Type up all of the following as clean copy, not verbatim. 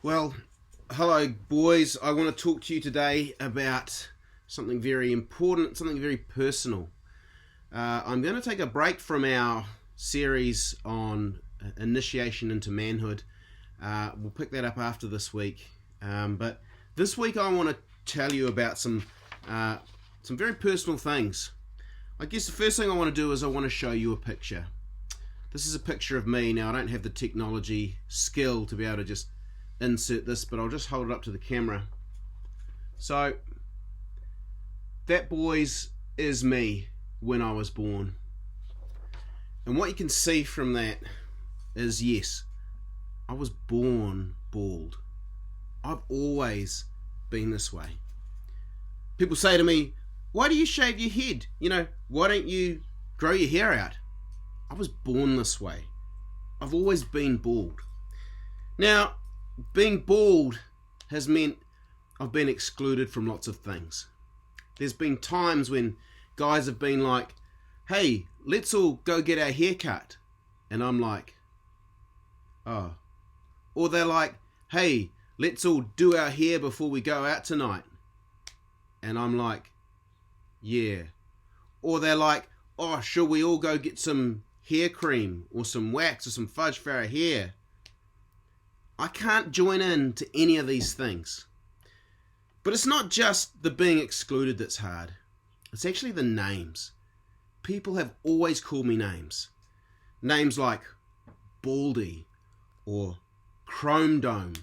Well, hello, boys. I want to talk to you today about something very important, something very personal. I'm going to take a break from our series on initiation into manhood. We'll pick that up after this week. But this week, I want to tell you about some very personal things. I guess the first thing I want to do is I want to show you a picture. This is a picture of me. Now, I don't have the technology skill to be able to just insert this, but I'll just hold it up to the camera. So that, boys, is me when I was born. And what you can see from that is, yes, I was born bald. I've always been this way. People say to me, why do you shave your head? Why don't you grow your hair out? I was born this way. I've always been bald. Now, being bald has meant I've been excluded from lots of things. There's been times when guys have been like, hey, let's all go get our hair cut. And I'm like, oh. Or they're like, hey, let's all do our hair before we go out tonight. And I'm like, yeah. Or they're like, oh, shall we all go get some hair cream or some wax or some fudge for our hair? I can't join in to any of these things. But it's not just the being excluded that's hard. It's actually the names. People have always called me names. Names like Baldy or Chrome Dome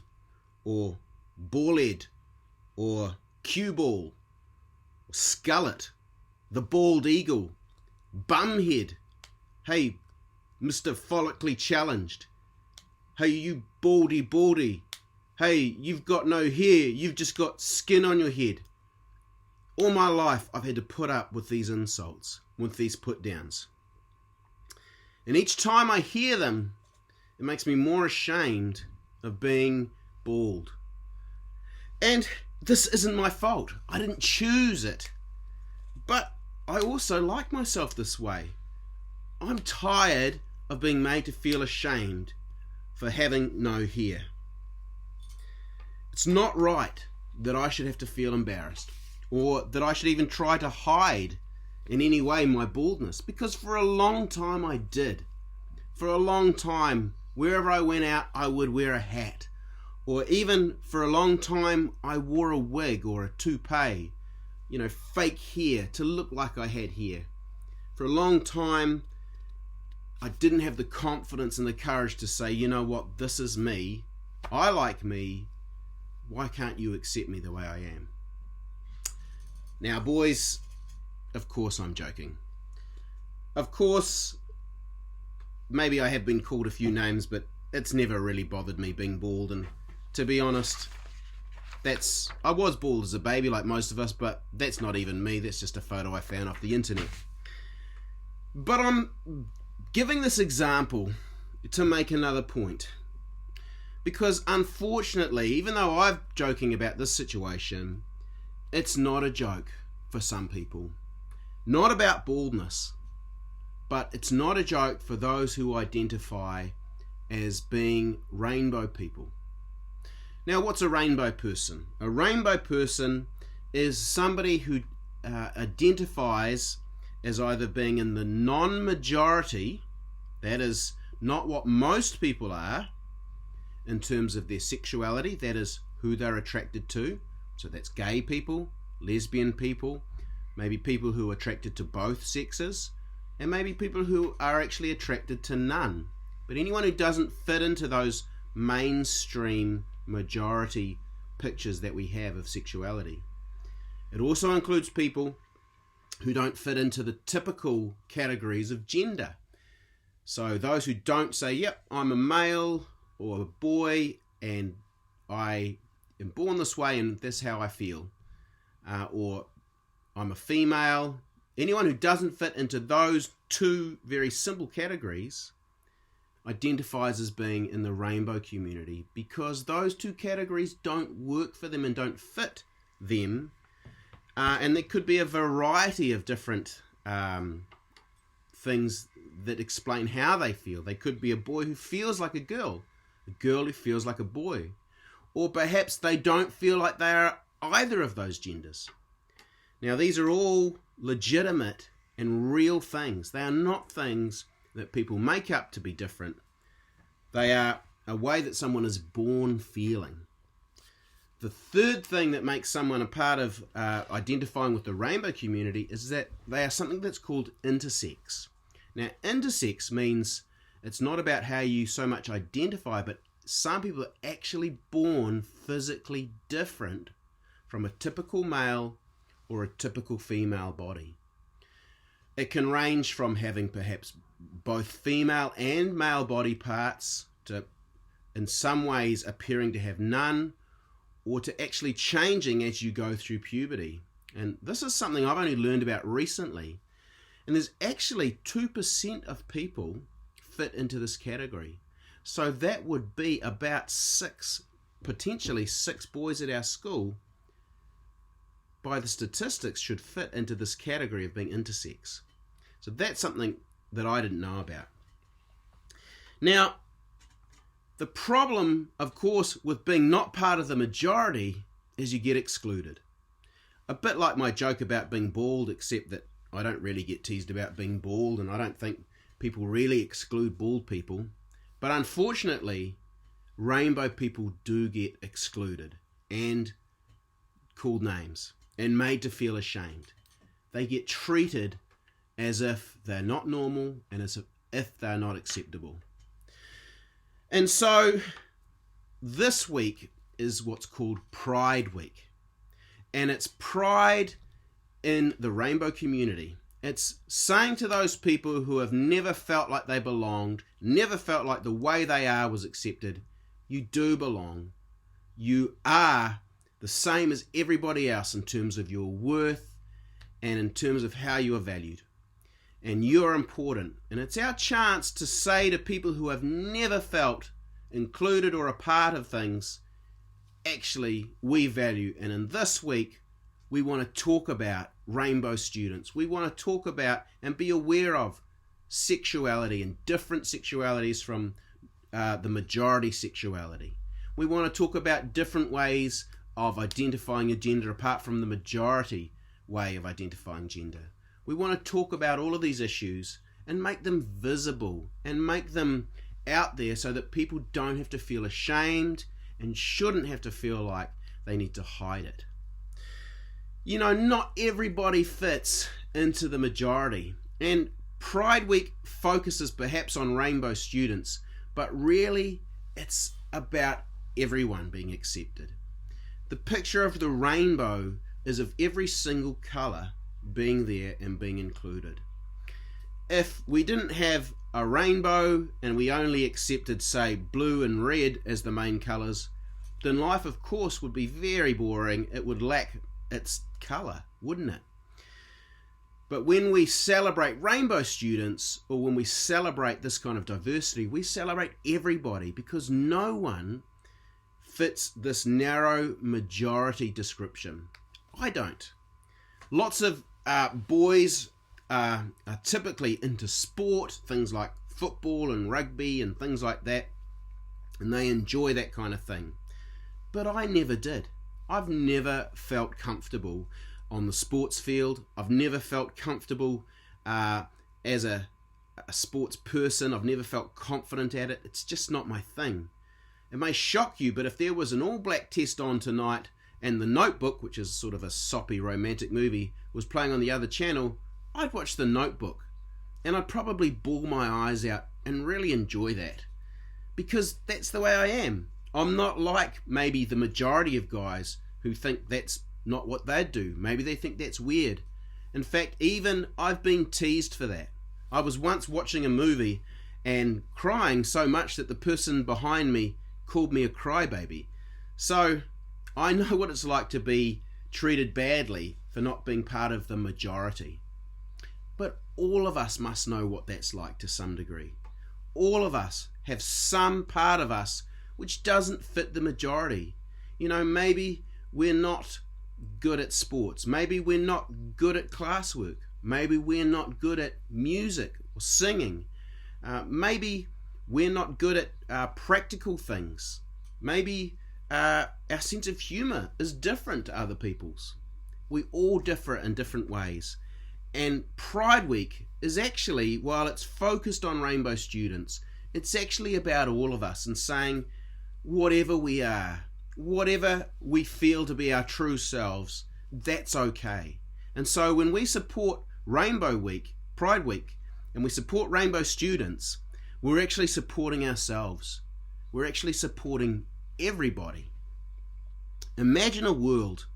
or Ballhead or Cue Ball, Skullet, the Bald Eagle, Bumhead, hey, Mr. Follically Challenged, hey, you baldy, hey, you've got no hair, you've just got skin on your head. All my life I've had to put up with these insults, with these put downs. And each time I hear them, it makes me more ashamed of being bald. And this isn't my fault. I didn't choose it. But I also like myself this way. I'm tired of being made to feel ashamed for having no hair. It's not right that I should have to feel embarrassed or that I should even try to hide in any way my baldness, because for a long time I did. For a long time, wherever I went out, I would wear a hat. Or even for a long time, I wore a wig or a toupee, fake hair to look like I had hair. For a long time, I didn't have the confidence and the courage to say, you know what, this is me. I like me. Why can't you accept me the way I am? Now, boys, of course I'm joking. Of course, maybe I have been called a few names, but it's never really bothered me being bald. And to be honest, I was bald as a baby like most of us, but that's not even me. That's just a photo I found off the internet. But I'm giving this example to make another point. Because unfortunately, even though I'm joking about this situation, it's not a joke for some people. Not about baldness, but it's not a joke for those who identify as being rainbow people. Now, what's a rainbow person? A rainbow person is somebody who identifies as either being in the non-majority, that is not what most people are in terms of their sexuality, that is who they're attracted to. So that's gay people, lesbian people, maybe people who are attracted to both sexes, and maybe people who are actually attracted to none. But anyone who doesn't fit into those mainstream majority pictures that we have of sexuality. It also includes people who don't fit into the typical categories of gender. So those who don't say, yep, I'm a male or a boy and I am born this way and that's how I feel. Or I'm a female. Anyone who doesn't fit into those two very simple categories identifies as being in the rainbow community, because those two categories don't work for them and don't fit them. And there could be a variety of different things that explain how they feel. They could be a boy who feels like a girl who feels like a boy, or perhaps they don't feel like they are either of those genders. Now, these are all legitimate and real things. They are not things that people make up to be different. They are a way that someone is born feeling. The third thing that makes someone a part of identifying with the rainbow community is that they are something that's called intersex. Now, intersex means it's not about how you so much identify, but some people are actually born physically different from a typical male or a typical female body. It can range from having perhaps both female and male body parts to, in some ways, appearing to have none, or to actually changing as you go through puberty. And this is something I've only learned about recently. And there's actually 2% of people fit into this category. So that would be about potentially six boys at our school, by the statistics, should fit into this category of being intersex. So that's something that I didn't know about. Now, the problem, of course, with being not part of the majority is you get excluded. A bit like my joke about being bald, except that I don't really get teased about being bald, and I don't think people really exclude bald people. But unfortunately, rainbow people do get excluded and called names and made to feel ashamed. They get treated as if they're not normal and as if they're not acceptable. And so this week is what's called Pride Week. And it's pride in the rainbow community. It's saying to those people who have never felt like they belonged, never felt like the way they are was accepted, you do belong. You are the same as everybody else in terms of your worth and in terms of how you are valued. And you're important. And it's our chance to say to people who have never felt included or a part of things, actually, we value. And in this week, we want to talk about rainbow students. We want to talk about and be aware of sexuality and different sexualities from the majority sexuality. We want to talk about different ways of identifying a gender apart from the majority way of identifying gender. We want to talk about all of these issues and make them visible and make them out there so that people don't have to feel ashamed and shouldn't have to feel like they need to hide it. You know, not everybody fits into the majority, and Pride Week focuses perhaps on rainbow students, but really it's about everyone being accepted. The picture of the rainbow is of every single colour being there and being included. If we didn't have a rainbow and we only accepted, say, blue and red as the main colours, then life, of course, would be very boring. It would lack its colour, wouldn't it? But when we celebrate rainbow students, or when we celebrate this kind of diversity, we celebrate everybody, because no one fits this narrow majority description. I don't. Lots of boys are typically into sport, things like football and rugby and things like that, and they enjoy that kind of thing. But I never did. I've never felt comfortable on the sports field. I've never felt comfortable as a sports person. I've never felt confident at it. It's just not my thing. It may shock you, but if there was an all-black test on tonight and The Notebook, which is sort of a soppy romantic movie, was playing on the other channel, I'd watch The Notebook, and I'd probably bawl my eyes out and really enjoy that, because that's the way I am. I'm not like maybe the majority of guys who think that's not what they'd do. Maybe they think that's weird. In fact, even I've been teased for that. I was once watching a movie and crying so much that the person behind me called me a crybaby. So I know what it's like to be treated badly for not being part of the majority. But all of us must know what that's like to some degree. All of us have some part of us which doesn't fit the majority. You know, maybe we're not good at sports. Maybe we're not good at classwork. Maybe we're not good at music or singing. Maybe we're not good at practical things. Maybe our sense of humour is different to other people's. We all differ in different ways. And Pride Week is actually, while it's focused on rainbow students, it's actually about all of us and saying whatever we are, whatever we feel to be our true selves, that's okay. And so when we support Rainbow Week, Pride Week, and we support rainbow students, we're actually supporting ourselves. We're actually supporting everybody. Imagine a world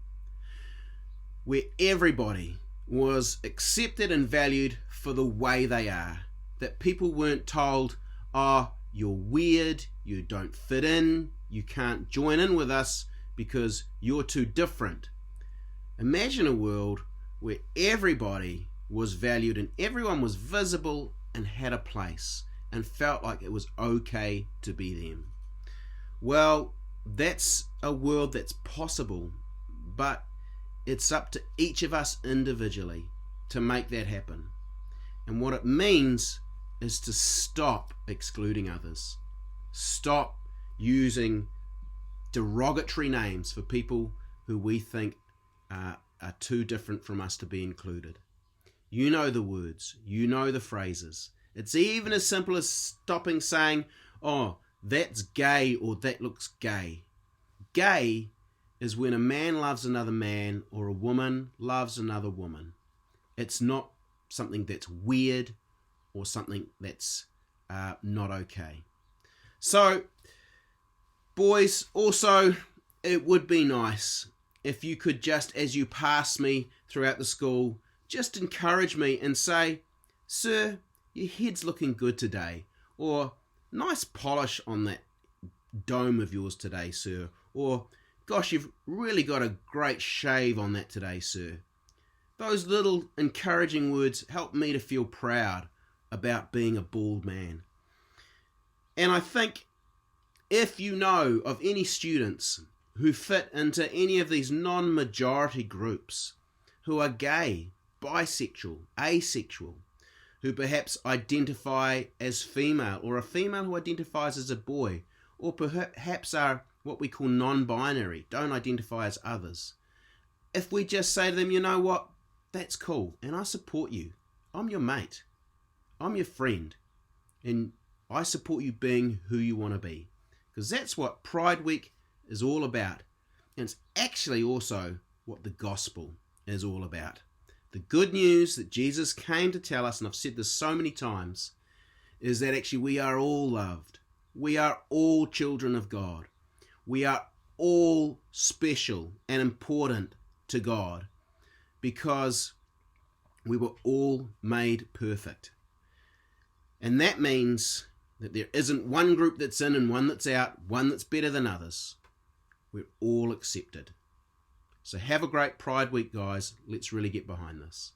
where everybody was accepted and valued for the way they are. That people weren't told, oh, you're weird, you don't fit in, you can't join in with us because you're too different. Imagine a world where everybody was valued and everyone was visible and had a place and felt like it was okay to be them. Well, that's a world that's possible, but it's up to each of us individually to make that happen. And what it means is to stop excluding others. Stop using derogatory names for people who we think are too different from us to be included. You know the words, you know the phrases. It's even as simple as stopping saying, oh, that's gay or that looks gay. Gay is when a man loves another man or a woman loves another woman. It's not something that's weird or something that's not okay. So, boys, also, it would be nice if you could just, as you pass me throughout the school, just encourage me and say, sir, your head's looking good today, or nice polish on that dome of yours today, sir, or gosh, you've really got a great shave on that today, sir. Those little encouraging words help me to feel proud about being a bald man. And I think if you know of any students who fit into any of these non-majority groups, who are gay, bisexual, asexual, who perhaps identify as female, or a female who identifies as a boy, or perhaps are what we call non-binary, don't identify as others. If we just say to them, you know what, that's cool, and I support you. I'm your mate. I'm your friend. And I support you being who you want to be. Because that's what Pride Week is all about. And it's actually also what the gospel is all about. The good news that Jesus came to tell us, and I've said this so many times, is that actually we are all loved. We are all children of God. We are all special and important to God because we were all made perfect. And that means that there isn't one group that's in and one that's out, one that's better than others. We're all accepted. So have a great Pride Week, guys. Let's really get behind this.